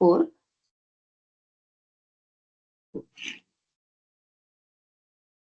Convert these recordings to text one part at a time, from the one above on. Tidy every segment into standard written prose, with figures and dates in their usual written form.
4।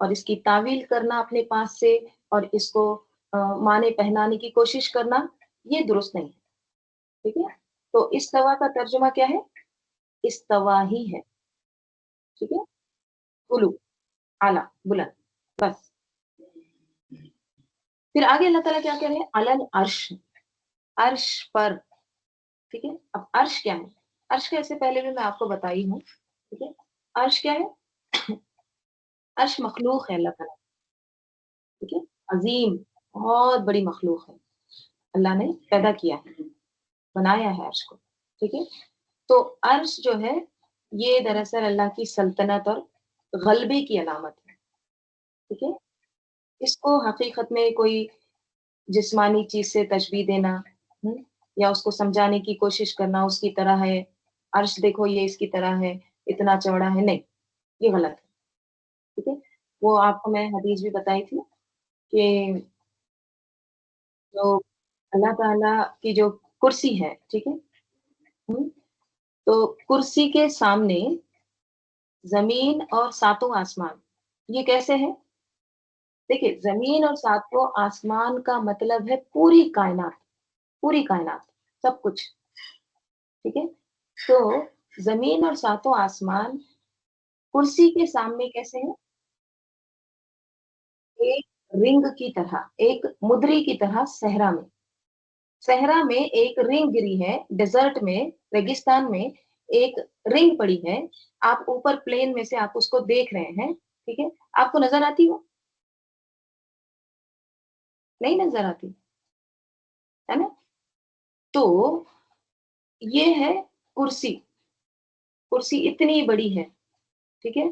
اور اس کی تعویل کرنا اپنے پاس سے اور اس کو معنی پہنانے کی کوشش کرنا یہ درست نہیں ہے، ٹھیک ہے؟ تو استوا کا ترجمہ کیا ہے؟ استوا ہی ہے، ٹھیک ہے؟ علو، اعلیٰ، بلند، بس۔ پھر آگے اللہ تعالیٰ کیا کہہ رہے ہیں؟ علل عرش، عرش پر، ٹھیک ہے؟ اب عرش کیا ہے؟ عرش کا اس سے پہلے بھی میں آپ کو بتائی ہوں، ٹھیک ہے؟ عرش کیا ہے؟ عرش مخلوق ہے اللہ تعالیٰ، ٹھیک ہے؟ عظیم، بہت بڑی مخلوق ہے، اللہ نے پیدا کیا ہے، بنایا ہے عرش کو، ٹھیک ہے؟ تو عرش جو ہے یہ دراصل اللہ کی سلطنت اور غلبے کی علامت ہے، ٹھیک ہے؟ اس کو حقیقت میں کوئی جسمانی چیز سے تشبیہ دینا، ہم، یا اس کو سمجھانے کی کوشش کرنا اس کی طرح ہے، عرش دیکھو یہ اس کی طرح ہے، اتنا چوڑا ہے، نہیں، یہ غلط ہے، ٹھیک ہے؟ وہ آپ کو میں حدیث بھی بتائی تھی کہ جو اللہ تعالیٰ کی جو کرسی ہے، ٹھیک ہے؟ ہم، تو کرسی کے سامنے زمین اور ساتوں آسمان، یہ کیسے ہے؟ دیکھیے زمین اور ساتوں آسمان کا مطلب ہے پوری کائنات، پوری کائنات، سب کچھ، ٹھیک ہے؟ تو زمین اور ساتوں آسمان کرسی کے سامنے کیسے ہیں؟ ایک رنگ کی طرح، ایک مدری کی طرح صحرا میں، صحرا میں ایک رنگ گری ہے، ڈیزرٹ میں، ریگستان میں ایک رنگ پڑی ہے، آپ اوپر پلین میں سے آپ اس کو دیکھ رہے ہیں، ٹھیک ہے؟ آپ کو نظر آتی وہ؟ نہیں نظر آتی، ہے نا؟ تو یہ ہے کرسی، کرسی اتنی بڑی ہے، ٹھیک ہے؟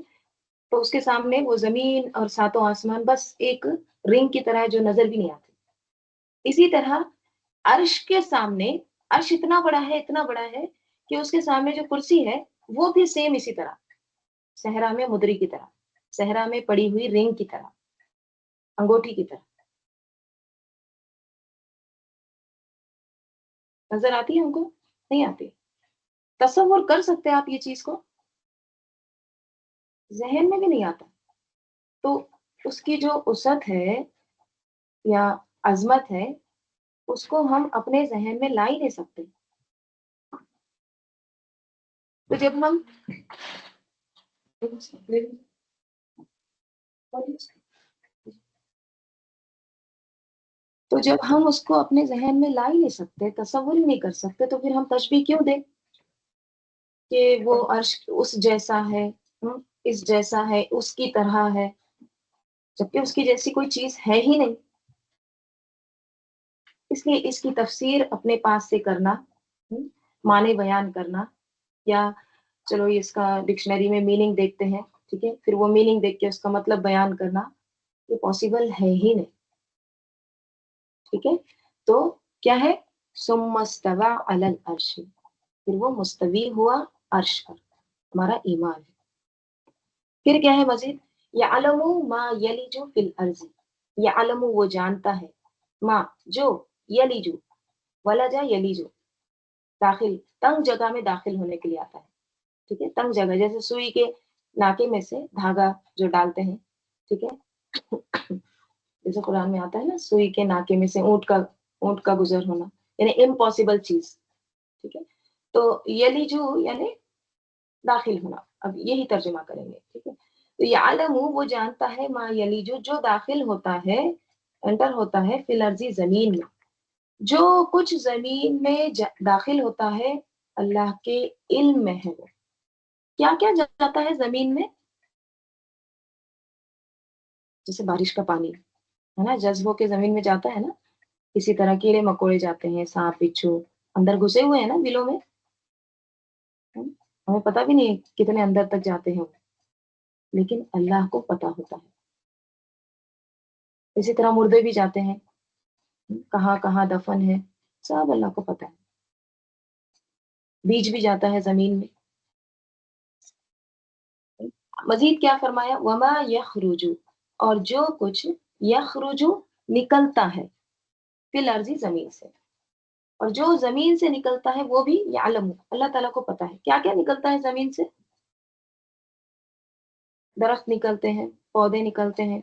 تو اس کے سامنے وہ زمین اور ساتوں آسمان بس ایک رنگ کی طرح ہے جو نظر بھی نہیں آتی۔ اسی طرح عرش کے سامنے، عرش اتنا بڑا ہے، اتنا بڑا ہے کہ اس کے سامنے جو کرسی ہے وہ بھی سیم اسی طرح، صحرا میں مدری کی طرح، صحرا میں پڑی ہوئی رنگ کی طرح، انگوٹھی کی طرح نظر آتی ہے ہم کو؟ نہیں آتی۔ تصور کر سکتے ہیں آپ یہ چیز کو؟ ذہن میں بھی نہیں آتا۔ تو اس کی جو وسعت ہے یا عظمت ہے اس کو ہم اپنے ذہن میں لا ہی نہیں سکتے۔ تو جب ہم تو جب ہم اس کو اپنے ذہن میں لا ہی نہیں سکتے، تصور ہی نہیں کر سکتے، تو پھر ہم تشبیہ کیوں دیں کہ وہ عرش اس جیسا ہے، اس جیسا ہے، اس کی طرح ہے، جبکہ اس کی جیسی کوئی چیز ہے ہی نہیں۔ اس لیے اس کی تفسیر اپنے پاس سے کرنا، معنی بیان کرنا، یا چلو اس کا ڈکشنری میں میننگ دیکھتے ہیں، ٹھیک ہے، پھر وہ میننگ دیکھ کے اس کا مطلب بیان کرنا، یہ پاسبل ہے ہی نہیں، ٹھیک ہے؟ تو کیا ہے؟ ثم استوى علی العرش، پھر وہ مستوی ہوا عرش پر، ہمارا ایمان ہے۔ پھر کیا ہے مزید؟ یعلم ما یلج فی الارض، یعلم وہ جانتا ہے، ما جو، یلج، ولج یلج، داخل، تنگ جگہ میں داخل ہونے کے لیے آتا ہے، ٹھیک ہے؟ تنگ جگہ جیسے سوئی کے ناکے میں سے دھاگا جو ڈالتے ہیں، ٹھیک ہے؟ جیسے قرآن میں آتا ہے نا، سوئی کے ناکے میں سے اونٹ کا گزر ہونا، یعنی امپاسبل چیز، ٹھیک ہے؟ تو یلیجو یعنی داخل ہونا، اب یہی ترجمہ کریں گے، ٹھیک ہے؟ تو یعلم وہ جانتا ہے، ما یلیجو جو داخل ہوتا ہے، انٹر ہوتا ہے، فی الارض زمین میں، جو کچھ زمین میں داخل ہوتا ہے اللہ کے علم میں ہے، وہ کیا کیا جاتا ہے زمین میں؟ جیسے بارش کا پانی ہے نا، جذب ہو کے زمین میں جاتا ہے نا، اسی طرح کیڑے مکوڑے جاتے ہیں، سانپ بچھو اندر گھسے ہوئے ہیں نا بلوں میں، ہمیں پتہ بھی نہیں کتنے اندر تک جاتے ہیں وہ، لیکن اللہ کو پتا ہوتا ہے۔ اسی طرح مردے بھی جاتے ہیں، کہاں کہاں دفن ہے، سب اللہ کو پتا ہے۔ بیج بھی جاتا ہے زمین میں۔ مزید کیا فرمایا؟ وما یخرج، اور جو کچھ یخرج نکلتا ہے، فی الارض زمین سے، اور جو زمین سے نکلتا ہے وہ بھی یعلم، اللہ تعالیٰ کو پتا ہے کیا کیا نکلتا ہے زمین سے۔ درخت نکلتے ہیں, پودے نکلتے ہیں,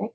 right?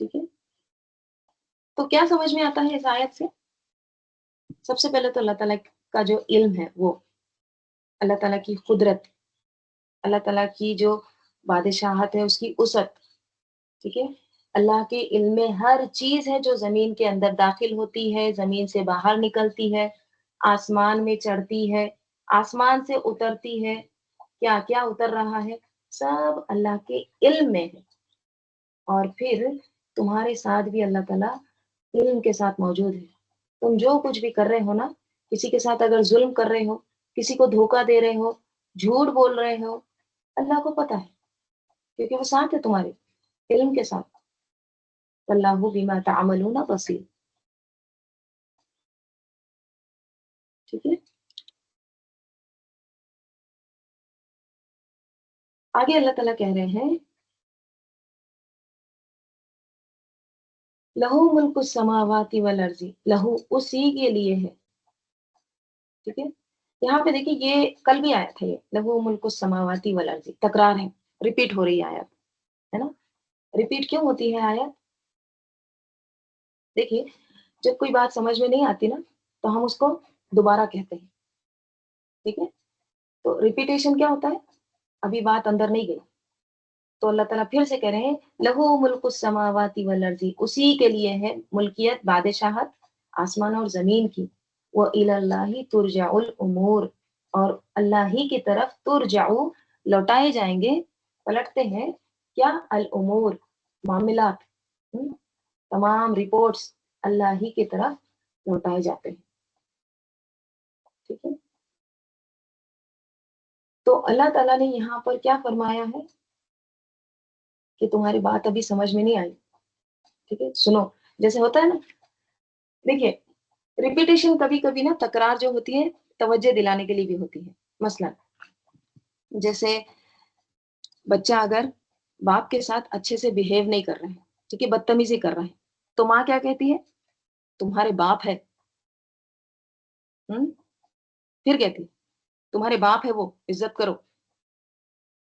ٹھیک ہے، تو کیا سمجھ میں آتا ہے اس آیت سے؟ سب سے پہلے تو اللہ تعالیٰ کا جو علم ہے وہ، اللہ تعالیٰ کی قدرت، اللہ تعالیٰ کی جو بادشاہت ہے اس کی وسعت، ٹھیک ہے، اللہ کے علم میں ہر چیز ہے جو زمین کے اندر داخل ہوتی ہے، زمین سے باہر نکلتی ہے، آسمان میں چڑھتی ہے، آسمان سے اترتی ہے، کیا کیا اتر رہا ہے، سب اللہ کے علم میں ہے۔ اور پھر تمہارے ساتھ بھی اللہ تعالیٰ علم کے ساتھ موجود ہے۔ تم جو کچھ بھی کر رہے ہو نا، کسی کے ساتھ اگر ظلم کر رہے ہو، کسی کو دھوکہ دے رہے ہو، جھوٹ بول رہے ہو، اللہ کو پتا ہے، کیونکہ وہ ساتھ ہے تمہارے علم کے ساتھ۔ اللہ بما تعملون بصیر، ٹھیک ہے۔ آگے اللہ تعالیٰ کہہ رہے ہیں لہو ملک السماوات والارض، لہو اسی کے لیے ہے، ٹھیک ہے۔ یہاں پہ دیکھیے یہ کل بھی آیا تھا، یہ لہو ملک السماوات والارض تکرار ہے، ریپیٹ ہو رہی ہے آیت، ہے نا۔ ریپیٹ کیوں ہوتی ہے آیت؟ دیکھیے جب کوئی بات سمجھ میں نہیں آتی نا تو ہم اس کو دوبارہ کہتے ہیں، ٹھیک ہے۔ تو ریپیٹیشن کیا ہوتا ہے؟ ابھی بات اندر نہیں گئی، تو اللہ تعالیٰ پھر سے کہہ رہے ہیں لہو ملک السماوات والارض، اسی کے لیے ہے ملکیت، بادشاہت آسمان اور زمین کی، وَإِلَى اللَّهِ تُرْجَعُ الْأُمُورِ، اور اللہ ہی کی طرف ترجعو لوٹائے جائیں گے، پلٹتے ہیں کیا؟ الامور، معاملات، تمام رپورٹس اللہ ہی کی طرف لوٹائے جاتے ہیں، ٹھیک ہے۔ تو اللہ تعالیٰ نے یہاں پر کیا فرمایا ہے کہ تمہاری بات ابھی سمجھ میں نہیں آئی، ٹھیک ہے، سنو، جیسے ہوتا ہے نا، دیکھیے ریپیٹیشن کبھی کبھی نا تکرار جو ہوتی ہے توجہ دلانے کے لیے بھی ہوتی ہے۔ مثلا جیسے بچہ اگر باپ کے ساتھ اچھے سے بیہیو نہیں کر رہے ہیں، ٹھیک ہے، بدتمیزی کر رہے ہیں، تو ماں کیا کہتی ہے؟ تمہارے باپ ہے، پھر کہتی ہے تمہارے باپ ہے، وہ عزت کرو،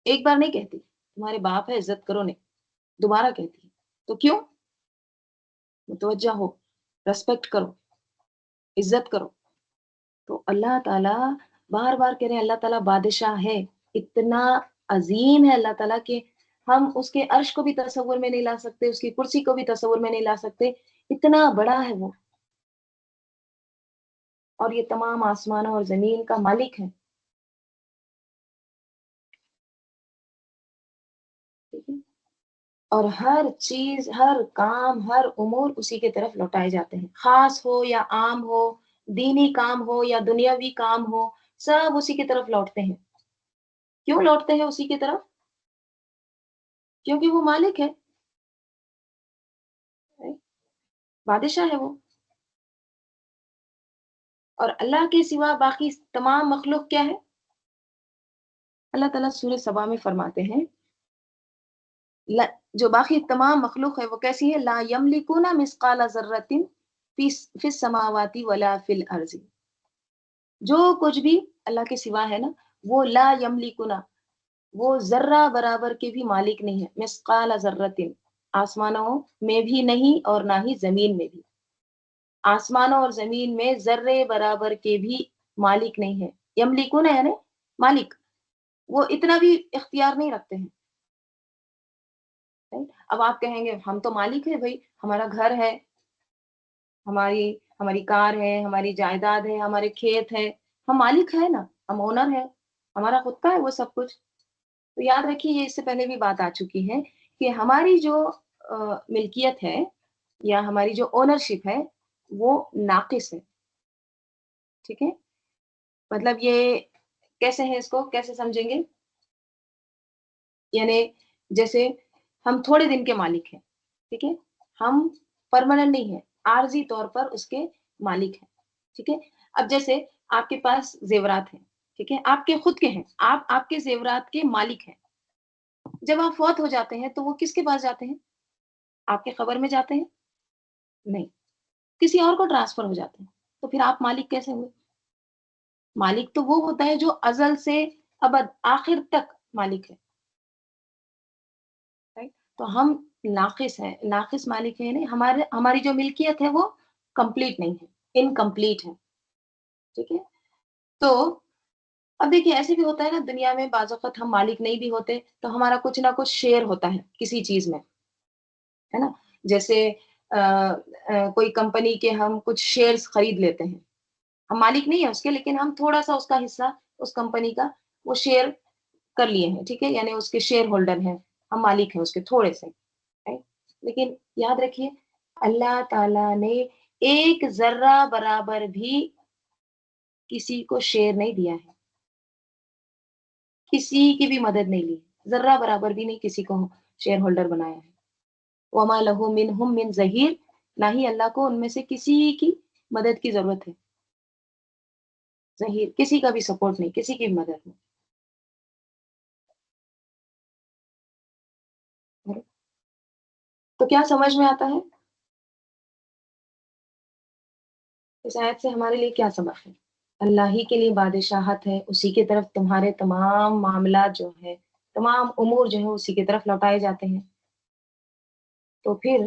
ایک بار نہیں کہتی تمہارے باپ ہے عزت کرو، نہیں، دوبارہ کہتی ہے، تو کیوں؟ متوجہ ہو، ریسپیکٹ کرو، عزت کرو۔ تو اللہ تعالیٰ بار بار کہہ رہے ہیں اللہ تعالیٰ بادشاہ ہے، اتنا عظیم ہے اللہ تعالیٰ کہ ہم اس کے عرش کو بھی تصور میں نہیں لا سکتے، اس کی کرسی کو بھی تصور میں نہیں لا سکتے، اتنا بڑا ہے وہ، اور یہ تمام آسمانوں اور زمین کا مالک ہے، ٹھیک ہے؟ اور ہر چیز، ہر کام، ہر امور اسی کے طرف لوٹائے جاتے ہیں، خاص ہو یا عام ہو، دینی کام ہو یا دنیاوی کام ہو، سب اسی کی طرف لوٹتے ہیں۔ کیوں لوٹتے ہیں اسی کی طرف؟ کیونکہ وہ مالک ہے، بادشاہ ہے وہ، اور اللہ کے سوا باقی تمام مخلوق کیا ہے؟ اللہ تعالیٰ سورہ سبا میں فرماتے ہیں جو باقی تمام مخلوق ہے وہ کیسی ہے؟ لا یملکون مثقال ذرۃ فی السماوات ولا فی الارض، جو کچھ بھی اللہ کے سوا ہے نا، وہ لا یملکون، وہ ذرہ برابر کے بھی مالک نہیں ہے، مثقال ذرۃ، آسمانوں میں بھی نہیں اور نہ ہی زمین میں بھی، آسمانوں اور زمین میں ذرے برابر کے بھی مالک نہیں ہے، یملکون ہے یعنی مالک، وہ اتنا بھی اختیار نہیں رکھتے ہیں۔ اب آپ کہیں گے ہم تو مالک ہے بھائی، ہمارا گھر ہے، ہماری کار ہے، ہماری جائیداد ہے، ہمارے کھیت ہے، ہم مالک ہے نا، ہم اونر ہے، ہمارا خود کا ہے وہ سب کچھ۔ تو یاد رکھیے یہ اس سے پہلے بھی بات آ چکی ہے کہ ہماری جو ملکیت ہے یا ہماری جو اونرشپ ہے وہ ناقص ہے، ٹھیک ہے۔ مطلب یہ کیسے ہے، اس کو کیسے سمجھیں گے؟ یعنی جیسے ہم تھوڑے دن کے مالک ہیں، ٹھیک ہے، ہم پرماننٹ نہیں ہے، عارضی طور پر اس کے مالک ہیں، ٹھیک ہے۔ اب جیسے آپ کے پاس زیورات ہیں، ٹھیک ہے، آپ کے خود کے ہیں، آپ کے زیورات کے مالک ہیں، جب آپ فوت ہو جاتے ہیں تو وہ کس کے پاس جاتے ہیں؟ آپ کے قبر میں جاتے ہیں؟ نہیں، کسی اور کو ٹرانسفر ہو جاتے ہیں، تو پھر آپ مالک کیسے ہوئے؟ مالک تو وہ ہوتا ہے جو ازل سے ابد آخر تک مالک ہے، right؟ تو ہم ناقص ہیں، ناقص مالک ہیں، یعنی ہماری جو ملکیت ہے وہ کمپلیٹ نہیں ہے، انکمپلیٹ ہے، ٹھیک ہے؟ تو اب دیکھیے ایسے بھی ہوتا ہے نا دنیا میں، بعض اوقات ہم مالک نہیں بھی ہوتے تو ہمارا کچھ نہ کچھ شیئر ہوتا ہے کسی چیز میں، ہے نا؟ جیسے کوئی کمپنی کے ہم کچھ شیئرز خرید لیتے ہیں، ہم مالک نہیں ہے اس کے، لیکن ہم تھوڑا سا اس کا حصہ، اس کمپنی کا وہ شیئر کر لیے ہیں، ٹھیک ہے، یعنی اس کے شیئر ہولڈر ہیں، ہم مالک ہیں اس کے تھوڑے سے، right؟ لیکن یاد رکھیے اللہ تعالیٰ نے ایک ذرہ برابر بھی کسی کو شیئر نہیں دیا ہے، کسی کی بھی مدد نہیں لی، ذرہ برابر بھی نہیں کسی کو شیئر ہولڈر بنایا ہے، وما لہ منہم من ظہیر، نہ ہی اللہ کو ان میں سے کسی کی مدد کی ضرورت ہے، ظہیر کسی کا بھی سپورٹ نہیں، کسی کی بھی مدد نہیں۔ تو کیا سمجھ میں آتا ہے اس آیت سے ہمارے لیے کیا سبق ہے؟ اللہ ہی کے لیے بادشاہت ہے، اسی کی طرف تمہارے تمام معاملات جو ہے، تمام امور جو ہے اسی کی طرف لوٹائے جاتے ہیں، تو پھر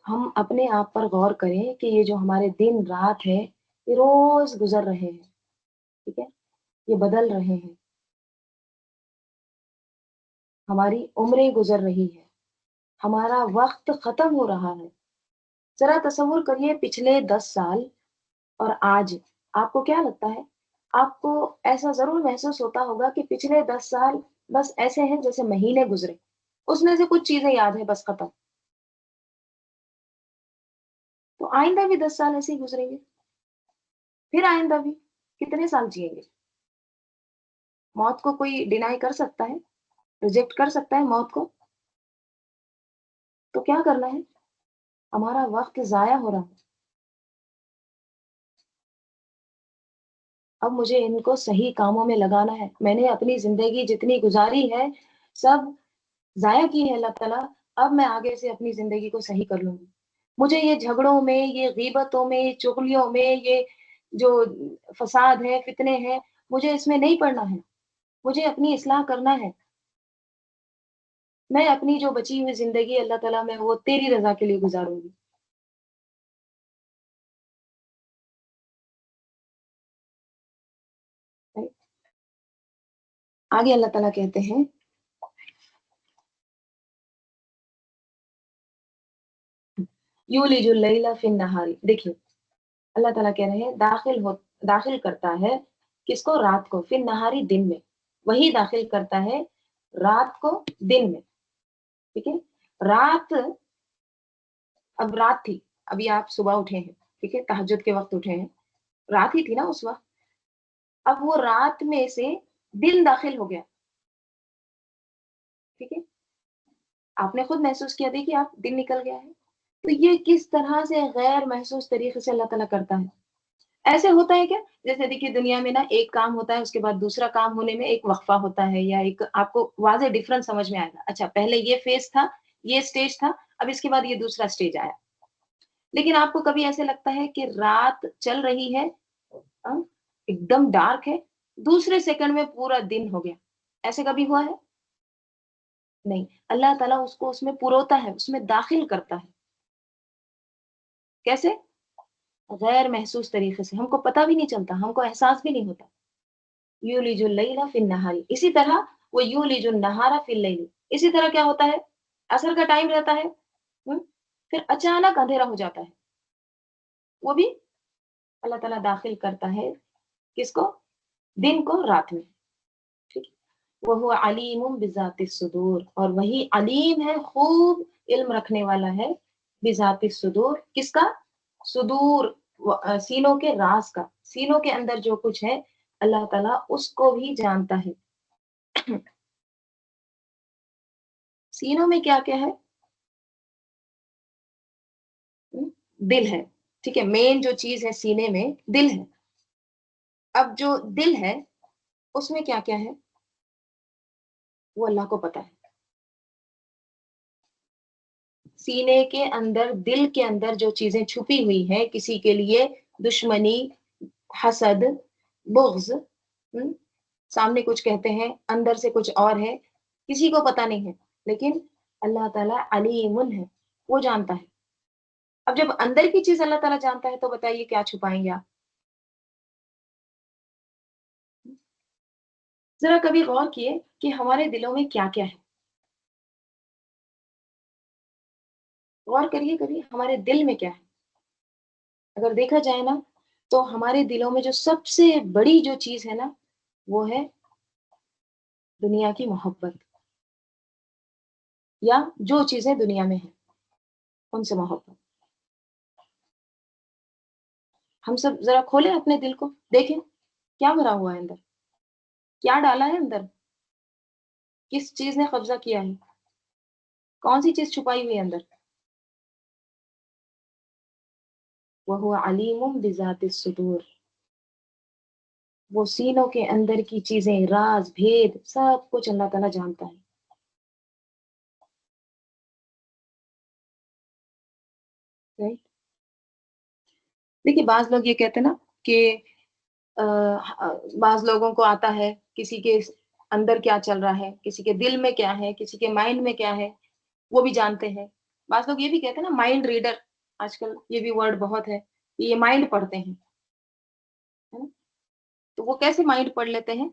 ہم اپنے آپ پر غور کریں کہ یہ جو ہمارے دن رات ہے یہ روز گزر رہے ہیں، ٹھیک ہے، یہ بدل رہے ہیں، ہماری عمریں گزر رہی ہے، ہمارا وقت ختم ہو رہا ہے۔ ذرا تصور کریے پچھلے 10 سال اور آج، آپ کو کیا لگتا ہے؟ آپ کو ایسا ضرور محسوس ہوتا ہوگا کہ پچھلے 10 سال بس ایسے ہیں جیسے مہینے گزرے، اس میں سے کچھ چیزیں یاد ہے بس ختم، تو آئندہ بھی 10 سال ایسے ہی گزریں گے، پھر آئندہ بھی کتنے سال جئیں گے؟ موت کو کوئی ڈینائی کر سکتا ہے؟ ریجیکٹ کر سکتا ہے موت کو؟ تو کیا کرنا ہے؟ ہمارا وقت ضائع ہو رہا ہے، اب مجھے ان کو صحیح کاموں میں لگانا ہے، میں نے اپنی زندگی جتنی گزاری ہے سب ضائع کی ہے اللہ تعالیٰ، اب میں آگے سے اپنی زندگی کو صحیح کر لوں گی، مجھے یہ جھگڑوں میں، یہ غیبتوں میں، چغلیوں میں، یہ جو فساد ہے، فتنے ہیں، مجھے اس میں نہیں پڑنا ہے، مجھے اپنی اصلاح کرنا ہے، میں اپنی جو بچی ہوئی زندگی اللہ تعالیٰ میں وہ تیری رضا کے لیے گزاروں گی۔ آگے اللہ تعالیٰ کہتے ہیں یولج اللیل فی النہار، دیکھیے اللہ تعالیٰ کہہ رہے ہیں داخل کرتا ہے کس کو؟ رات کو، فی النہاری دن میں، وہی داخل کرتا ہے رات کو دن میں، ٹھیک ہے، رات، اب رات تھی، ابھی آپ صبح اٹھے ہیں، ٹھیک ہے، تہجد کے وقت اٹھے ہیں، رات ہی تھی نا اس وقت، اب وہ رات میں سے دن داخل ہو گیا، ٹھیک ہے، آپ نے خود محسوس کیا، دیکھیے آپ دن نکل گیا ہے، تو یہ کس طرح سے غیر محسوس طریقے سے اللہ تعالیٰ کرتا ہے؟ ایسے ہوتا ہے کیا؟ جیسے دیکھیے دنیا میں نا ایک کام ہوتا ہے، اس کے بعد دوسرا کام ہونے میں ایک وقفہ ہوتا ہے، یا ایک آپ کو واضح ڈفرنس سمجھ میں آئے گا، اچھا پہلے یہ فیز تھا، یہ سٹیج تھا، اب اس کے بعد یہ دوسرا سٹیج آیا، لیکن آپ کو کبھی ایسے لگتا ہے کہ رات چل رہی ہے، ہاں، ایک دم ڈارک ہے، دوسرے سیکنڈ میں پورا دن ہو گیا، ایسے کبھی ہوا ہے؟ نہیں، اللہ تعالیٰ اس کو اس میں پروتا ہے، اس میں داخل کرتا ہے، کیسے؟ غیر محسوس طریقے سے، ہم کو پتہ بھی نہیں چلتا، ہم کو احساس بھی نہیں ہوتا، یولج اللیل فی النہار، اسی طرح وہ یولج النہار فی اللیل، اسی طرح کیا ہوتا ہے؟ عصر کا ٹائم رہتا ہے، پھر اچانک اندھیرا ہو جاتا ہے، وہ بھی اللہ تعالیٰ داخل کرتا ہے کس کو؟ دن کو رات میں، ٹھیک ہے، وہ علیم بذات الصدور، اور وہی علیم ہے، خوب علم رکھنے والا ہے، بذات الصدور، کس کا؟ صدور، سینوں کے راز کا، سینوں کے اندر جو کچھ ہے اللہ تعالیٰ اس کو بھی جانتا ہے، سینوں میں کیا کیا ہے؟ دل ہے، ٹھیک ہے، مین جو چیز ہے سینے میں دل ہے، اب جو دل ہے اس میں کیا کیا ہے وہ اللہ کو پتا ہے، سینے کے اندر، دل کے اندر جو چیزیں چھپی ہوئی ہیں، کسی کے لیے دشمنی، حسد، بغض، سامنے کچھ کہتے ہیں اندر سے کچھ اور ہے، کسی کو پتا نہیں ہے، لیکن اللہ تعالیٰ علیمن ہے، وہ جانتا ہے. اب جب اندر کی چیز اللہ تعالیٰ جانتا ہے تو بتائیے کیا چھپائیں گے آپ؟ ذرا کبھی غور کیے کہ ہمارے دلوں میں کیا کیا ہے. غور کریے کبھی ہمارے دل میں کیا ہے. اگر دیکھا جائے نا تو ہمارے دلوں میں جو سب سے بڑی جو چیز ہے نا وہ ہے دنیا کی محبت، یا جو چیزیں دنیا میں ہیں ان سے محبت. ہم سب ذرا کھولیں اپنے دل کو، دیکھیں کیا بھرا ہوا ہے اندر، کیا ڈالا ہے اندر، کس چیز نے قبضہ کیا ہے، کون سی چیز چھپائی ہوئی ہے اندر. وہ علیم بذات الصدور، وہ سینوں کے اندر کی چیزیں، راز بھید سب کچھ اللہ تعالیٰ جانتا ہے. Right؟ دیکھیے بعض لوگ یہ کہتے ہیں نا کہ بعض لوگوں کو آتا ہے کسی کے اندر کیا چل رہا ہے، کسی کے دل میں کیا ہے، کسی کے مائنڈ میں کیا ہے، وہ بھی جانتے ہیں. بعض لوگ یہ بھی کہتے ہیں نا مائنڈ ریڈر، آج کل یہ بھی ورڈ بہت ہے کہ یہ مائنڈ پڑھتے ہیں، ہے نا؟ تو وہ کیسے مائنڈ پڑھ لیتے ہیں؟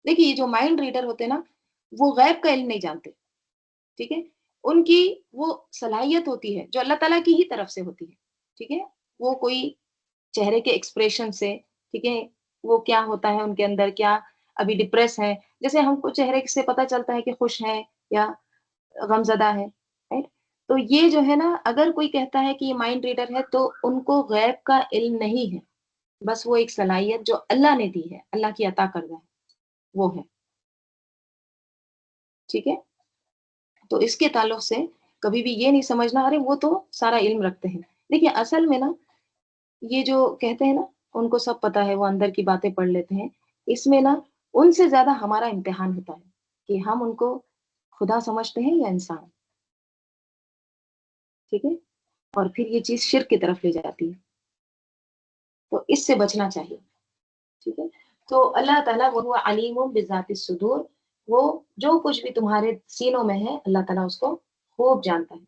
دیکھیے یہ جو مائنڈ ریڈر ہوتے ہیں نا وہ غیب کا علم نہیں جانتے. ٹھیک ہے، ان کی وہ صلاحیت ہوتی ہے جو اللہ تعالیٰ کی ہی طرف سے ہوتی ہے. ٹھیک ہے، وہ کوئی چہرے کے ایکسپریشن سے، ٹھیک ہے، وہ کیا ہوتا ہے ان کے اندر، کیا ابھی ڈپریس ہے، جیسے ہم کو چہرے سے پتہ چلتا ہے کہ خوش ہے یا غم زدہ ہے. رائٹ؟ تو یہ جو ہے نا اگر کوئی کہتا ہے کہ یہ مائنڈ ریڈر ہے تو ان کو غیب کا علم نہیں ہے، بس وہ ایک صلاحیت جو اللہ نے دی ہے، اللہ کی عطا کردہ ہے وہ ہے. ٹھیک ہے، تو اس کے تعلق سے کبھی بھی یہ نہیں سمجھنا ارے وہ تو سارا علم رکھتے ہیں. دیکھیے اصل میں نا یہ جو کہتے ہیں نا ان کو سب پتا ہے، وہ اندر کی باتیں پڑھ لیتے ہیں، اس میں نا ان سے زیادہ ہمارا امتحان ہوتا ہے کہ ہم ان کو خدا سمجھتے ہیں یا انسان. ٹھیک ہے، اور پھر یہ چیز شرک کی طرف لے جاتی ہے، تو اس سے بچنا چاہیے. ٹھیک ہے، تو اللہ تعالیٰ وہ علیم بذات الصدور، وہ جو کچھ بھی تمہارے سینوں میں ہے اللہ تعالیٰ اس کو خوب جانتا ہے.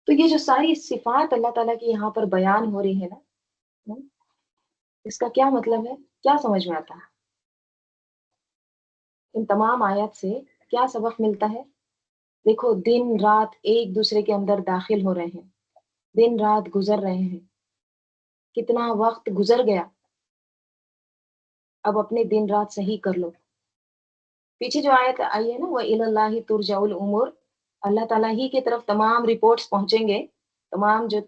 تو یہ جو ساری صفات اللہ تعالیٰ کی یہاں پر بیان ہو رہی ہے نا، اس کا کیا مطلب ہے، کیا سمجھ میں آتا ہے ان تمام آیات سے؟ کیا سبق ملتا ہے؟ دیکھو دن رات ایک دوسرے کے اندر داخل ہو رہے ہیں، دن رات گزر رہے ہیں، کتنا وقت گزر گیا، اب اپنے دن رات صحیح کر لو. پیچھے جو آیت آئی ہے نا وَإِلَى اللَّهِ تُرْجَعُ الْأُمُورُ، اللہ تعالیٰ ہی کی طرف تمام رپورٹس پہنچیں گے، تمام جو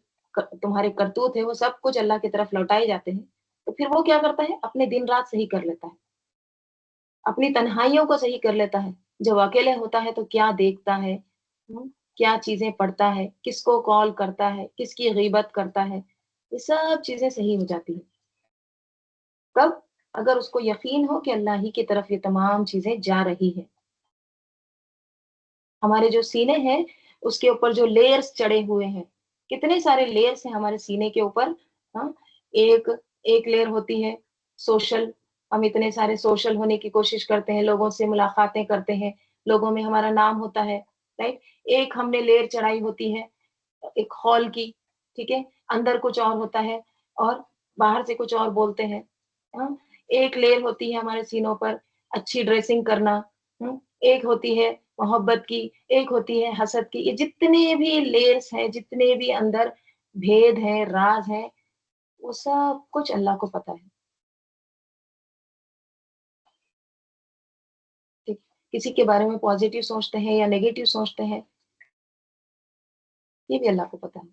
تمہارے کرتوت ہے وہ سب کچھ اللہ کی طرف لوٹائے جاتے ہیں. تو پھر وہ کیا کرتا ہے؟ اپنے دن رات صحیح کر لیتا ہے، اپنی تنہائیوں کو صحیح کر لیتا ہے. جب اکیلے ہوتا ہے تو کیا دیکھتا ہے، کیا چیزیں پڑھتا ہے، کس کو کال کرتا ہے، کس کی غیبت کرتا ہے، یہ سب چیزیں صحیح ہو جاتی ہیں. کب؟ اگر اس کو یقین ہو کہ اللہ ہی کی طرف یہ تمام چیزیں جا رہی ہے. ہمارے جو سینے ہیں اس کے اوپر جو لیئرز چڑھے ہوئے ہیں، کتنے سارے لیئرز ہیں ہمارے سینے کے اوپر. ہاں، ایک ایک لیئر ہوتی ہے سوشل، ہم اتنے سارے سوشل ہونے کی کوشش کرتے ہیں، لوگوں سے ملاقاتیں کرتے ہیں، لوگوں میں ہمارا نام ہوتا ہے. رائٹ؟ ایک ہم نے لیئر چڑھائی ہوتی ہے ایک ہال کی، ٹھیک ہے، اندر کچھ اور ہوتا ہے اور باہر سے کچھ اور بولتے ہیں. ہاں، ایک لیئر ہوتی ہے ہمارے سینوں پر اچھی ڈریسنگ کرنا، ایک ہوتی ہے محبت کی، ایک ہوتی ہے حسد کی. یہ جتنے بھی لیئرس ہیں، جتنے بھی اندر بھید ہیں، راز ہیں، وہ سب کچھ اللہ کو پتا ہے. ٹھیک، کسی کے بارے میں پازیٹیو سوچتے ہیں یا نیگیٹو سوچتے ہیں، یہ بھی اللہ کو پتا ہے.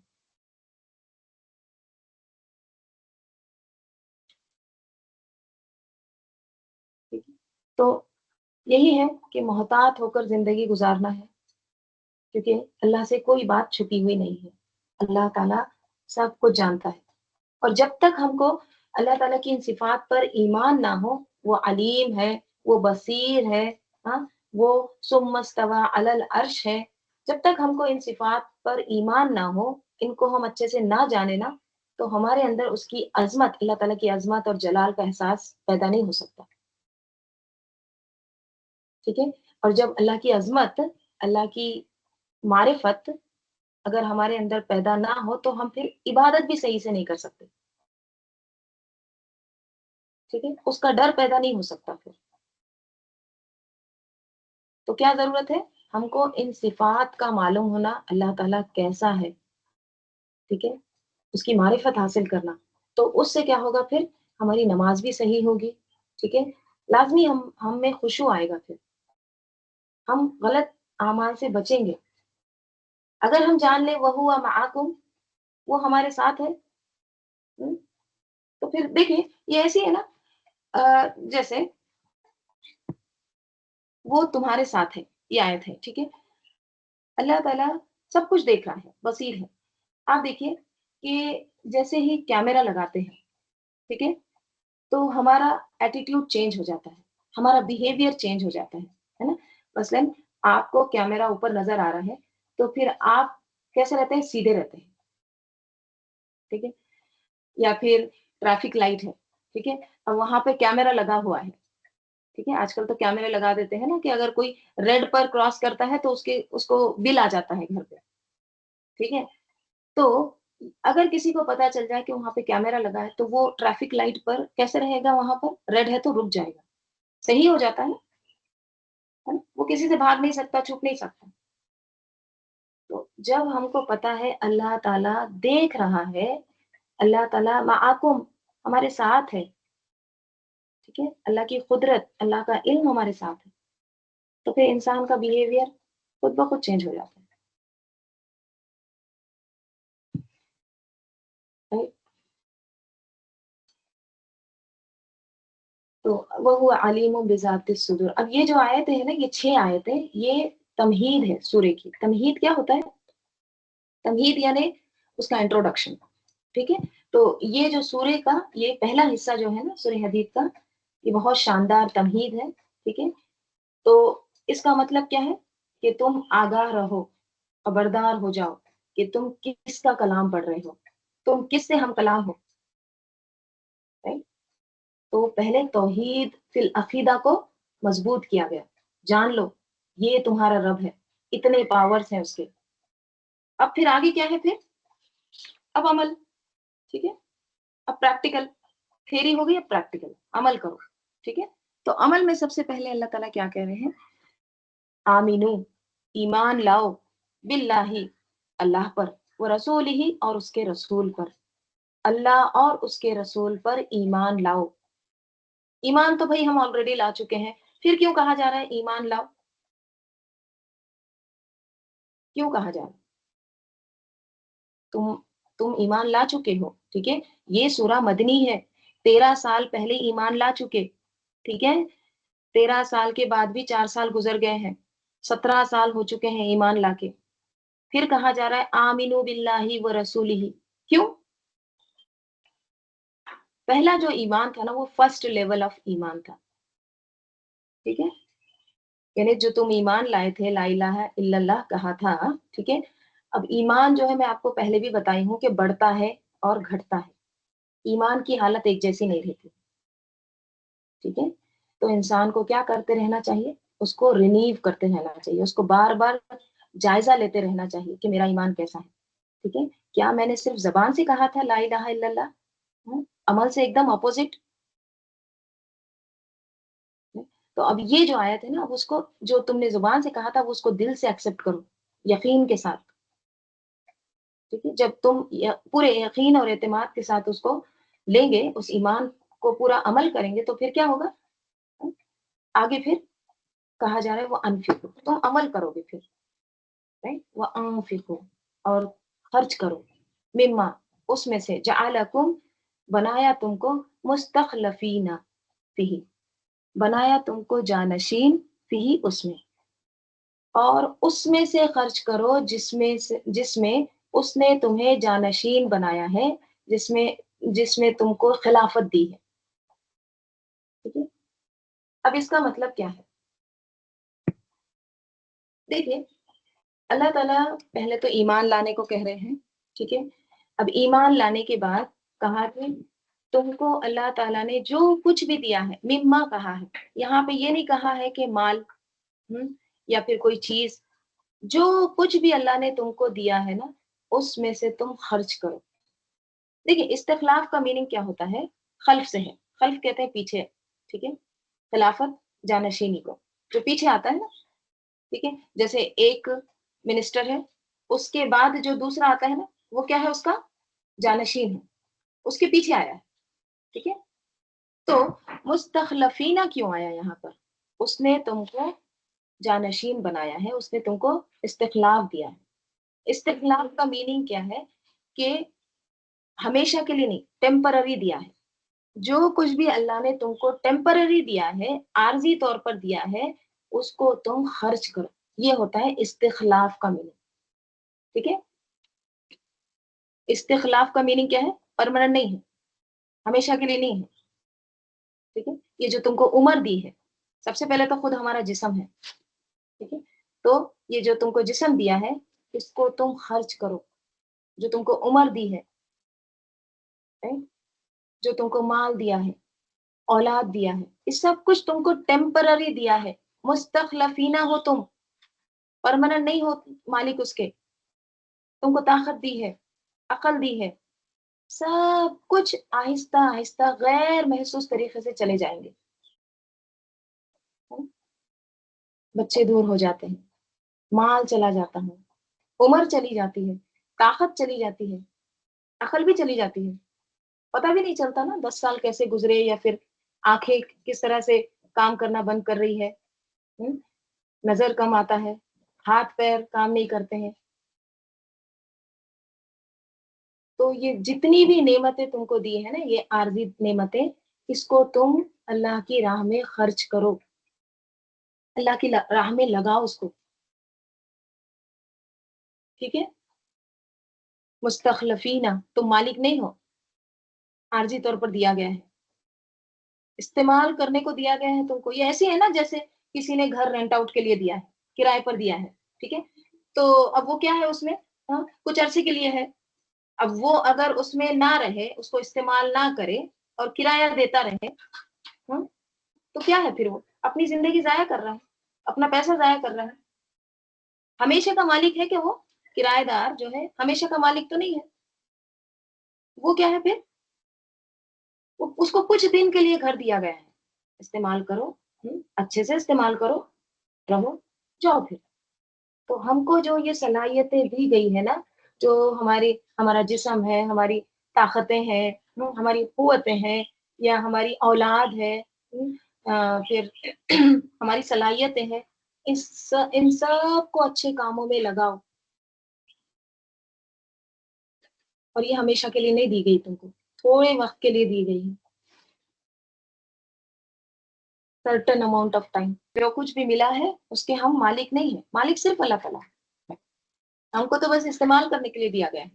ٹھیک ہے؟ تو یہی ہے کہ محتاط ہو کر زندگی گزارنا ہے، کیونکہ اللہ سے کوئی بات چھپی ہوئی نہیں ہے. اللہ تعالیٰ سب کچھ جانتا ہے. اور جب تک ہم کو اللہ تعالیٰ کی ان صفات پر ایمان نہ ہو، وہ علیم ہے، وہ بصیر ہے، ہاں، وہ ثم استویٰ علی العرش ہے، جب تک ہم کو ان صفات پر ایمان نہ ہو، ان کو ہم اچھے سے نہ جانے نا، تو ہمارے اندر اس کی عظمت، اللہ تعالیٰ کی عظمت اور جلال کا احساس پیدا نہیں ہو سکتا. ٹھیک ہے، اور جب اللہ کی عظمت اللہ کی معرفت اگر ہمارے اندر پیدا نہ ہو تو ہم پھر عبادت بھی صحیح سے نہیں کر سکتے. ٹھیک ہے، اس کا ڈر پیدا نہیں ہو سکتا پھر. تو کیا ضرورت ہے؟ ہم کو ان صفات کا معلوم ہونا، اللہ تعالیٰ کیسا ہے. ٹھیک ہے، اس کی معرفت حاصل کرنا. تو اس سے کیا ہوگا پھر؟ ہماری نماز بھی صحیح ہوگی. ٹھیک ہے، لازمی ہم میں خشوع آئے گا. پھر ہم غلط اعمال سے بچیں گے. اگر ہم جان لیں وَهُوَ مَعَكُمْ، وہ ہمارے ساتھ ہے. ہم، تو پھر دیکھیں یہ ایسی ہے نا، جیسے وہ تمہارے ساتھ ہے، یہ آیت ہے. ٹھیک ہے، اللہ تعالیٰ سب کچھ دیکھ رہا ہے، بصیر ہے. آپ دیکھیے کہ جیسے ہی کیمرہ لگاتے ہیں، ٹھیک ہے، تو ہمارا ایٹیٹیوڈ چینج ہو جاتا ہے، ہمارا بیہیویئر چینج ہو جاتا ہے نا. مثلاً آپ کو کیمرہ اوپر نظر آ رہا ہے تو پھر آپ کیسے رہتے ہیں؟ سیدھے رہتے ہیں. ٹھیک ہے، یا پھر ٹریفک لائٹ ہے، ٹھیک ہے، اب وہاں پہ کیمرہ لگا ہوا ہے. ٹھیک ہے، آج کل تو کیمرے لگا دیتے ہیں نا کہ اگر کوئی ریڈ پر کراس کرتا ہے تو اس کو بل آ جاتا ہے گھر پہ. ٹھیک ہے، تو اگر کسی کو پتا چل جائے کہ وہاں پہ کیمرہ لگا ہے تو وہ ٹریفک لائٹ پر کیسے رہے گا؟ وہاں پر ریڈ ہے تو رک جائے گا. صحیح ہو جاتا ہے نا؟ وہ کسی سے بھاگ نہیں سکتا، چھپ نہیں سکتا. تو جب ہم کو پتا ہے اللہ تعالیٰ دیکھ رہا ہے، اللہ تعالیٰ معاکم، ہمارے ساتھ ہے. ٹھیک ہے، اللہ کی قدرت، اللہ کا علم ہمارے ساتھ ہے، تو پھر انسان کا بیہیویئر خود بخود چینج ہو جاتا ہے. تو وہ علیم بذات الصدور. اب یہ جو آیتیں ہیں نا، یہ 6 آیتیں، یہ تمہید ہے سورے کی. تمہید کیا ہوتا ہے؟ تمہید یعنی اس کا انٹروڈکشن. ٹھیک ہے، تو یہ جو سورے کا یہ پہلا حصہ جو ہے نا سورہ حدید کا، یہ بہت شاندار تمہید ہے. ٹھیک ہے، تو اس کا مطلب کیا ہے؟ کہ تم آگاہ رہو، خبردار ہو جاؤ کہ تم کس کا کلام پڑھ رہے ہو، تم کس سے ہم کلام ہو. Right؟ تو پہلے توحید فی العقیدہ کو مضبوط کیا گیا. جان لو یہ تمہارا رب ہے، اتنے پاورز ہیں اس کے. اب پھر آگے کیا ہے؟ پھر اب عمل. ٹھیک ہے، اب پریکٹیکل. تھیری ہو گئی، اب پریکٹیکل عمل کرو. ٹھیک ہے، تو عمل میں سب سے پہلے اللہ تعالیٰ کیا کہہ رہے ہیں؟ آمینو، ایمان لاؤ، باللہ، اللہ پر، وہ رسول ہی، اور اس کے رسول پر. اللہ اور اس کے رسول پر ایمان لاؤ. ایمان تو بھائی ہم آلریڈی لا چکے ہیں، پھر کیوں کہا جا رہا ہے ایمان لاؤ؟ کیوں کہا جا رہا ہے؟ تم تم ایمان لا چکے ہو. ٹھیک ہے، یہ سورہ مدنی ہے. 13 سال پہلے ایمان لا چکے. ٹھیک ہے، 13 سال کے بعد بھی 4 سال گزر گئے ہیں، 17 سال ہو چکے ہیں ایمان لا کے. پھر کہا جا رہا ہے آمینو باللہ و رسولہ. کیوں؟ پہلا جو ایمان تھا نا وہ فرسٹ لیول آف ایمان تھا. ٹھیک ہے، یعنی جو تم ایمان لائے تھے، لا الہ الا اللہ کہا تھا. ٹھیک ہے، اب ایمان جو ہے میں آپ کو پہلے بھی بتائی ہوں کہ بڑھتا ہے اور گھٹتا ہے. ایمان کی حالت ایک جیسی نہیں رہتی. ٹھیک ہے، تو انسان کو کیا کرتے رہنا چاہیے؟ اس کو رینیو کرتے رہنا چاہیے، اس کو بار بار جائزہ لیتے رہنا چاہیے کہ میرا ایمان کیسا ہے. ٹھیک ہے، کیا میں نے صرف زبان سے کہا تھا لا الہ الا اللہ؟ عمل سے ایک دم اپوزٹ. تو اب یہ جو آیت ہے نا، اب اس کو جو تم نے زبان سے کہا تھا وہ اس کو دل سے ایکسپٹ کرو، یقین کے ساتھ. ٹھیک ہے، جب تم پورے یقین اور اعتماد کے ساتھ اس کو لیں گے، اس ایمان کو پورا عمل کریں گے، تو پھر کیا ہوگا؟ آگے پھر کہا جا رہا ہے وہ انفقو، تم عمل کرو گے پھر. وہ انفقو، اور خرچ کرو، مما، اس میں سے، جعلکم، بنایا تم کو، مستخلفین فیہ، بنایا تم کو جانشین، فیہ، اس میں، اور اس میں سے خرچ کرو جس میں اس نے تمہیں جانشین بنایا ہے، جس میں تم کو خلافت دی ہے. ٹھیک ہے، اب اس کا مطلب کیا ہے؟ دیکھیے، اللہ تعالیٰ پہلے تو ایمان لانے کو کہہ رہے ہیں. ٹھیک ہے، اب ایمان لانے کے بعد کہا کہ تم کو اللہ تعالیٰ نے جو کچھ بھی دیا ہے، مما کہا ہے. یہاں پہ یہ نہیں کہا ہے کہ مال، یا پھر کوئی چیز، جو کچھ بھی اللہ نے تم کو دیا ہے نا اس میں سے تم خرچ کرو. دیکھیے استخلاف کا میننگ کیا ہوتا ہے؟ خلف سے ہے. خلف کہتے ہیں پیچھے. ٹھیک ہے. خلافت جانشینی کو جو پیچھے آتا ہے نا. ٹھیک ہے. جیسے ایک منسٹر ہے, اس کے بعد جو دوسرا آتا ہے نا وہ کیا ہے, اس کا جانشین ہے, اس کے پیچھے آیا ہے. ٹھیک ہے. تو مستخلفینہ کیوں آیا یہاں پر؟ اس نے تم کو جانشین بنایا ہے, اس نے تم کو استخلاف دیا ہے. استخلاف کا میننگ کیا ہے کہ ہمیشہ کے لیے نہیں, ٹیمپرری دیا ہے. جو کچھ بھی اللہ نے تم کو ٹیمپرری دیا ہے, عارضی طور پر دیا ہے, اس کو تم خرچ کرو. یہ ہوتا ہے استخلاف کا میننگ. ٹھیک ہے. استخلاف کا میننگ کیا ہے؟ پرماننٹ نہیں ہے, ہمیشہ کے لیے نہیں ہے. ٹھیک ہے. یہ جو تم کو عمر دی ہے, سب سے پہلے تو خود ہمارا جسم ہے. ٹھیک ہے. تو یہ جو تم کو جسم دیا ہے اس کو تم خرچ کرو. جو تم کو عمر دی ہے, جو تم کو مال دیا ہے, اولاد دیا ہے, یہ سب کچھ تم کو ٹیمپرری دیا ہے. مستخلفینہ ہو تم, پرماننٹ نہیں ہو مالک اس کے. تم کو طاقت دی ہے, عقل دی ہے, سب کچھ آہستہ آہستہ غیر محسوس طریقے سے چلے جائیں گے. بچے دور ہو جاتے ہیں, مال چلا جاتا ہے, عمر چلی جاتی ہے, طاقت چلی جاتی ہے, عقل بھی چلی جاتی ہے. پتہ بھی نہیں چلتا نا 10 سال کیسے گزرے, یا پھر آنکھیں کس طرح سے کام کرنا بند کر رہی ہے, نظر کم آتا ہے, ہاتھ پیر کام نہیں کرتے ہیں. تو یہ جتنی بھی نعمتیں تم کو دی ہے نا, یہ عارضی نعمتیں, اس کو تم اللہ کی راہ میں خرچ کرو, اللہ کی راہ میں لگاؤ اس کو. ٹھیک ہے. مستخلفینہ, تم مالک نہیں ہو, عارضی طور پر دیا گیا ہے, استعمال کرنے کو دیا گیا ہے تم کو. یہ ایسے ہے نا جیسے کسی نے گھر رینٹ آؤٹ کے لیے دیا ہے, کرائے پر دیا ہے. ٹھیک ہے. تو اب وہ کیا ہے اس میں, کچھ عرصے کے لیے ہے. اب وہ اگر اس میں نہ رہے, اس کو استعمال نہ کرے اور کرایہ دیتا رہے, تو کیا ہے پھر, وہ اپنی زندگی ضائع کر رہا ہے, اپنا پیسہ ضائع کر رہا ہے. ہمیشہ کا مالک ہے کہ وہ کرایہ دار جو ہے ہمیشہ کا مالک تو نہیں ہے. وہ کیا ہے پھر, اس کو کچھ دن کے لیے گھر دیا گیا ہے, استعمال کرو, اچھے سے استعمال کرو, رہو, جاؤ پھر. تو ہم کو جو یہ صلاحیتیں دی گئی ہے نا, جو ہمارا جسم ہے, ہماری طاقتیں ہیں, ہماری قوتیں ہیں, یا ہماری اولاد ہے, پھر ہماری صلاحیتیں ہیں, ان سب کو اچھے کاموں میں لگاؤ. اور یہ ہمیشہ کے لیے نہیں دی گئی تم کو, تھوڑے وقت کے لیے دی گئی ہے, سرٹن اماؤنٹ آف ٹائم. جو کچھ بھی ملا ہے اس کے ہم مالک نہیں ہیں, مالک صرف اللہ تعالیٰ ہے. ہم کو تو بس استعمال کرنے کے لیے دیا گیا ہے.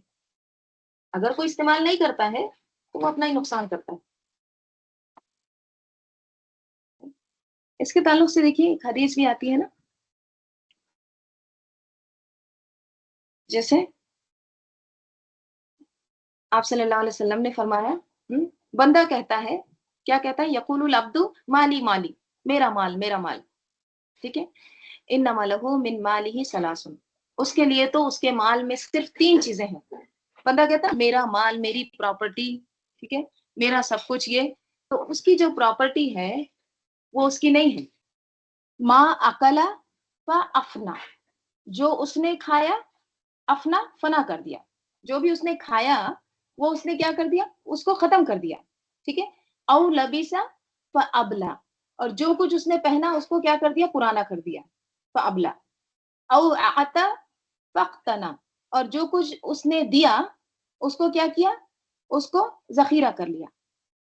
اگر کوئی استعمال نہیں کرتا ہے تو وہ اپنا ہی نقصان کرتا ہے. اس کے تعلق سے دیکھیے ایک حدیث بھی آتی ہے نا, جیسے آپ صلی اللہ علیہ وسلم نے فرمایا, بندہ کہتا ہے, کیا کہتا ہے, یقول العبد مالی مالی, میرا مال میرا مال. ٹھیک ہے. انما لہ من مالہ ثلاث, اس کے لیے تو اس کے مال میں صرف 3 چیزیں ہیں. بندہ کہتا ہے میرا مال, میری پراپرٹی, ٹھیک ہے, میرا سب کچھ یہ, تو اس کی جو پراپرٹی ہے وہ اس کی نہیں ہے. ما اکلا و افنا, جو اس نے کھایا, افنا فنا کر دیا, جو بھی اس نے کھایا وہ اس نے کیا کر دیا, اس کو ختم کر دیا. ٹھیک ہے. او لبیسا فابلا, اور جو کچھ اس نے پہنا اس کو کیا کر دیا, پرانا کر دیا, فابلا. او اعطا فاقتنا, اور جو کچھ اس نے دیا اس کو کیا کیا, اس کو ذخیرہ کر لیا.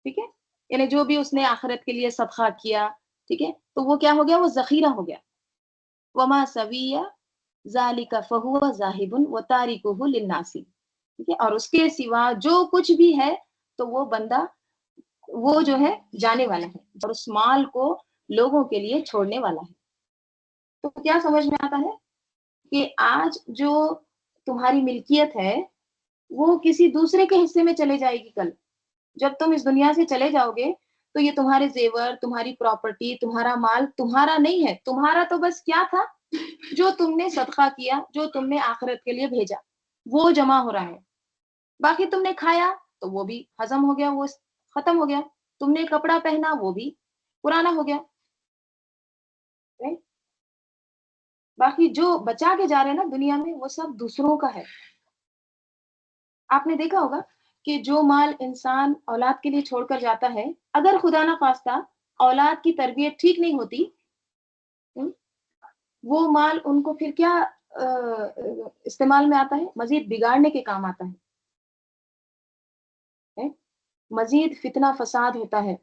ٹھیک ہے. یعنی جو بھی اس نے آخرت کے لیے صدقہ کیا, ٹھیک ہے, تو وہ کیا ہو گیا, وہ ذخیرہ ہو گیا. وما سویہ ذالک فہو ذاہب وتارکہ للناس. ٹھیک ہے. اور اس کے سوا جو کچھ بھی ہے تو وہ بندہ, وہ جو ہے جانے والا ہے, اور اس مال کو لوگوں کے لیے چھوڑنے والا ہے. تو کیا سمجھ میں آتا ہے کہ آج جو تمہاری ملکیت ہے وہ کسی دوسرے کے حصے میں چلے جائے گی. کل جب تم اس دنیا سے چلے جاؤ گے تو یہ تمہارے زیور, تمہاری پراپرٹی, تمہارا مال تمہارا نہیں ہے. تمہارا تو بس کیا تھا, جو تم نے صدقہ کیا، جو تم نے آخرت کے لیے بھیجا، وہ جمع ہو رہا ہے. باقی تم نے کھایا تو وہ بھی ہضم ہو گیا، وہ ختم ہو گیا. تم نے کپڑا پہنا وہ بھی پرانا ہو گیا. right؟ باقی جو بچا کے جا رہے ہیں نا دنیا میں، وہ سب دوسروں کا ہے. آپ نے دیکھا ہوگا کہ جو مال انسان اولاد کے لیے چھوڑ کر جاتا ہے، اگر خدا نہ خواستہ اولاد کی تربیت ٹھیک نہیں ہوتی، وہ مال ان کو پھر کیا استعمال میں آتا ہے؟ مزید بگاڑنے کے کام آتا ہے. مزید فتنہ فساد ہوتا ہے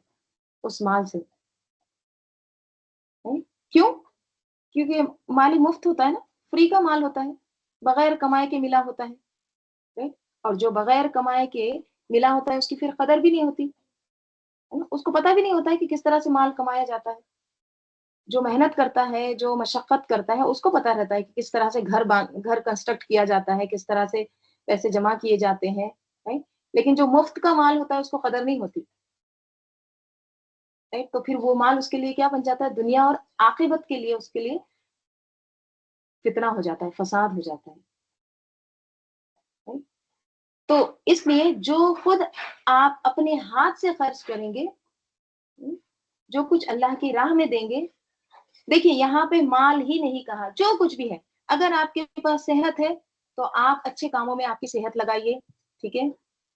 اس مال سے. کیوں؟ کیونکہ مال مفت ہوتا ہے نا، فری کا مال ہوتا ہے، بغیر کمائے کے ملا ہوتا ہے. اور جو بغیر کمائے کے ملا ہوتا ہے اس کی پھر قدر بھی نہیں ہوتی. اس کو پتہ بھی نہیں ہوتا ہے کہ کس طرح سے مال کمایا جاتا ہے. جو محنت کرتا ہے، جو مشقت کرتا ہے، اس کو پتہ رہتا ہے کہ کس طرح سے گھر کنسٹرکٹ کیا جاتا ہے، کس طرح سے پیسے جمع کیے جاتے ہیں. لیکن جو مفت کا مال ہوتا ہے اس کو قدر نہیں ہوتی. تو پھر وہ مال اس کے لیے کیا بن جاتا ہے؟ دنیا اور عاقبت کے لیے اس کے لیے فتنہ ہو جاتا ہے، فساد ہو جاتا ہے. تو اس لیے جو خود آپ اپنے ہاتھ سے خرچ کریں گے، جو کچھ اللہ کی راہ میں دیں گے. دیکھیے یہاں پہ مال ہی نہیں کہا، جو کچھ بھی ہے. اگر آپ کے پاس صحت ہے تو آپ اچھے کاموں میں آپ کی صحت لگائیے، ٹھیک ہے.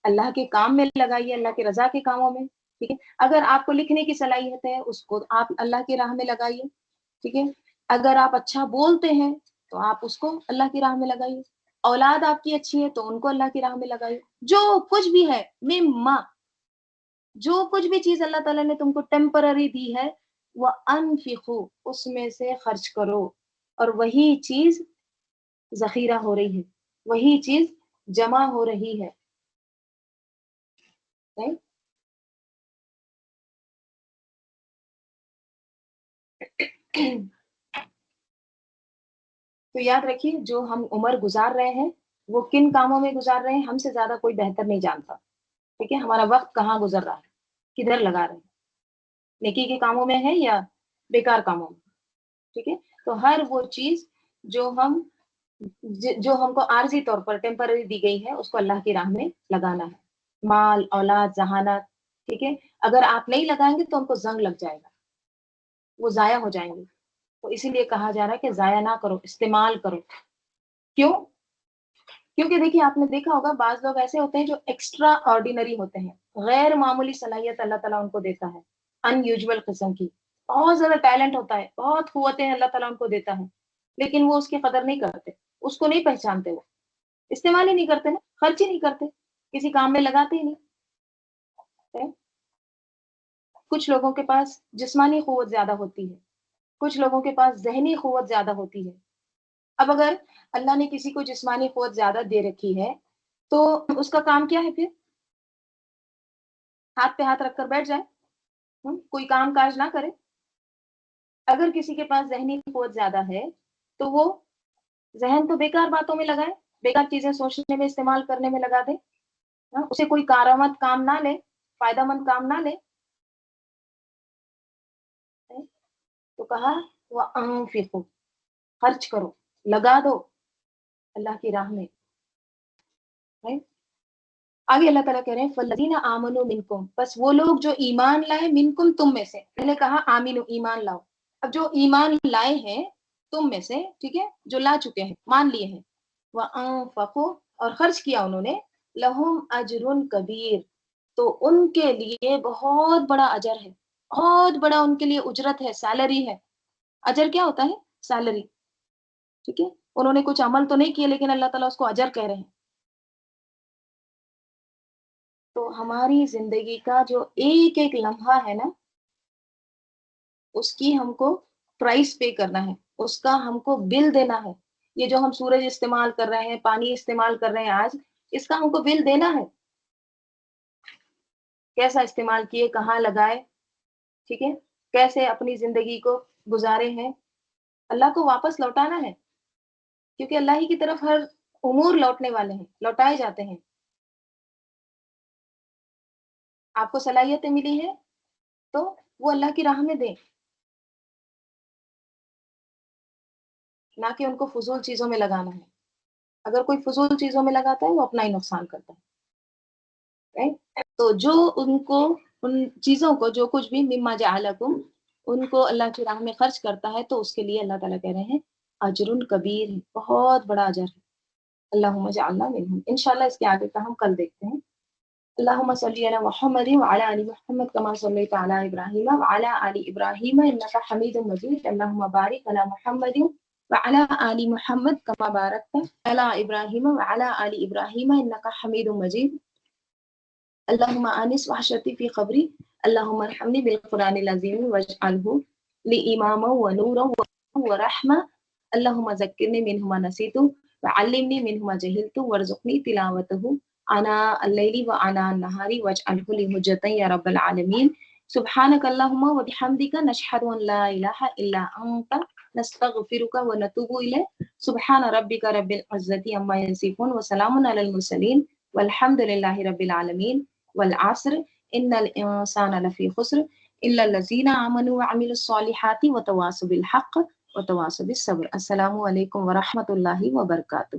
اللہ کے کام میں لگائیے، اللہ کے رضا کے کاموں میں، ٹھیک ہے. اگر آپ کو لکھنے کی صلاحیت ہے اس کو آپ اللہ کی راہ میں لگائیے، ٹھیک ہے. اگر آپ اچھا بولتے ہیں تو آپ اس کو اللہ کی راہ میں لگائیے. اولاد آپ کی اچھی ہے تو ان کو اللہ کی راہ میں لگائیے. جو کچھ بھی ہے مما، جو کچھ بھی چیز اللہ تعالیٰ نے تم کو ٹیمپرری دی ہے، وہ انفقو، اس میں سے خرچ کرو. اور وہی چیز ذخیرہ ہو رہی ہے، وہی چیز جمع ہو رہی ہے. تو یاد رکھیے جو ہم عمر گزار رہے ہیں وہ کن کاموں میں گزار رہے ہیں، ہم سے زیادہ کوئی بہتر نہیں جانتا. ٹھیک ہے، ہمارا وقت کہاں گزر رہا ہے، کدھر لگا رہے ہیں، نیکی کے کاموں میں ہے یا بیکار کاموں میں. ٹھیک ہے. تو ہر وہ چیز جو ہم کو عارضی طور پر ٹیمپرری دی گئی ہے اس کو اللہ کی راہ میں لگانا ہے. مال، اولاد، ذہانت، ٹھیک ہے، اگر آپ نہیں لگائیں گے تو ان کو زنگ لگ جائے گا، وہ ضائع ہو جائیں گے. تو اسی لیے کہا جا رہا ہے کہ ضائع نہ کرو، استعمال کرو. کیوں؟ کیونکہ دیکھیے آپ نے دیکھا ہوگا بعض لوگ ایسے ہوتے ہیں جو ایکسٹرا آرڈینری ہوتے ہیں، غیر معمولی صلاحیت اللہ تعالیٰ ان کو دیتا ہے، ان یوزول قسم کی. بہت زیادہ ٹیلنٹ ہوتا ہے، بہت قوتیں اللہ تعالیٰ ان کو دیتا ہے، لیکن وہ اس کی قدر نہیں کرتے، اس کو نہیں پہچانتے، وہ استعمال ہی نہیں کرتے نا، خرچ ہی نہیں کرتے، کسی کام میں لگاتے ہی نہیں. کچھ لوگوں کے پاس جسمانی قوت زیادہ ہوتی ہے، کچھ لوگوں کے پاس ذہنی قوت زیادہ ہوتی ہے. اب اگر اللہ نے کسی کو جسمانی قوت زیادہ دے رکھی ہے تو اس کا کام کیا ہے پھر؟ ہاتھ پہ ہاتھ رکھ کر بیٹھ جائے، کوئی کام کاج نہ کرے. اگر کسی کے پاس ذہنی قوت زیادہ ہے تو وہ ذہن تو بیکار باتوں میں لگائے، بیکار چیزیں سوچنے میں، استعمال کرنے میں لگا دے. اسے کوئی کارآمد کام نہ لے، فائدہ مند کام نہ لے. تو کہا وَأَنفِقُوا، خرچ کرو، لگا دو اللہ کی راہ میں. آگے اللہ تعالیٰ کہہ رہے ہیں فَالَّذِينَ آمَنُوا مِنْكُمْ، بس وہ لوگ جو ایمان لائے، منکم تم میں سے. میں نے کہا آمینو ایمان لاؤ. اب جو ایمان لائے ہیں تم میں سے، ٹھیک ہے، جو لا چکے ہیں، مان لیے ہیں، وَأَنفَقُوا، اور خرچ کیا انہوں نے، لَهُمْ أَجْرٌ كَبِيرٌ، تو ان کے لیے بہت بڑا اجر ہے، بہت بڑا ان کے لیے اجرت ہے، سیلری ہے. اجر کیا ہوتا ہے؟ سیلری. ٹھیک ہے، انہوں نے کچھ عمل تو نہیں کیے لیکن اللہ تعالیٰ اس کو اجر کہہ رہے ہیں. تو ہماری زندگی کا جو ایک ایک لمحہ ہے نا، اس کی ہم کو پرائس پے کرنا ہے، اس کا ہم کو بل دینا ہے. یہ جو ہم سورج استعمال کر رہے ہیں، پانی استعمال کر رہے ہیں آج، اس کا ہم کو بل دینا ہے. کیسا استعمال کیے، کہاں لگائے، ٹھیک ہے، کیسے اپنی زندگی کو گزارے ہیں. اللہ کو واپس لوٹانا ہے، کیونکہ اللہ ہی کی طرف ہر امور لوٹنے والے ہیں، لوٹائے جاتے ہیں. آپ کو صلاحیتیں ملی ہے تو وہ اللہ کی راہ میں دیں. نہ کہ ان کو فضول چیزوں میں لگانا ہے. اگر کوئی فضول چیزوں میں لگاتا ہے وہ اپنا ہی نقصان کرتا ہے. right؟ تو جو ان کو ان چیزوں کو جو کچھ بھی مما جعلکم ان کو اللہ کی راہ میں خرچ کرتا ہے تو اس کے لیے اللہ تعالیٰ کہہ رہے ہیں اجر کبیر، بہت بڑا اجر ہے. اللہم اجعلنا منہم. انشاءاللہ اس کے آگے کا ہم کل دیکھتے ہیں. اللہم صلی علی محمد وعلی آل محمد کما صلیت علی ابراہیم وعلی آل ابراہیم انک حمید مجید. اللہم بارک علی محمد وعلی آل محمد کما بارکت علی ابراہیم وعلی آل ابراہیم انک حمید مجید. اللہم آنس وحشتی فی قبری. اللہم ارحمنی بالقرآن العظیم واجعلہ لی اماما ونورا ورحمہ. اللہم ذکرنی منہ ما نسیت وعلمنی منہ ما جہلت وارزقنی تلاوتہ آناء اللیل وآناء النہار واجعلہ لی حجۃ یا رب العالمین. سبحانک اللہم وبحمدک نشہد ان لا الہ الا انت نستغفرک ونتوب الیک. سبحان ربک رب العزۃ عما یصفون وسلام علی المرسلین والحمد للہ رب العالمین. والعصر ان الانسان لفی خسر الا الذین آمنوا وعملوا الصالحات وتواصوا بالحق وتواصوا بالصبر. السلام علیکم ورحمۃ اللہ وبرکاتہ.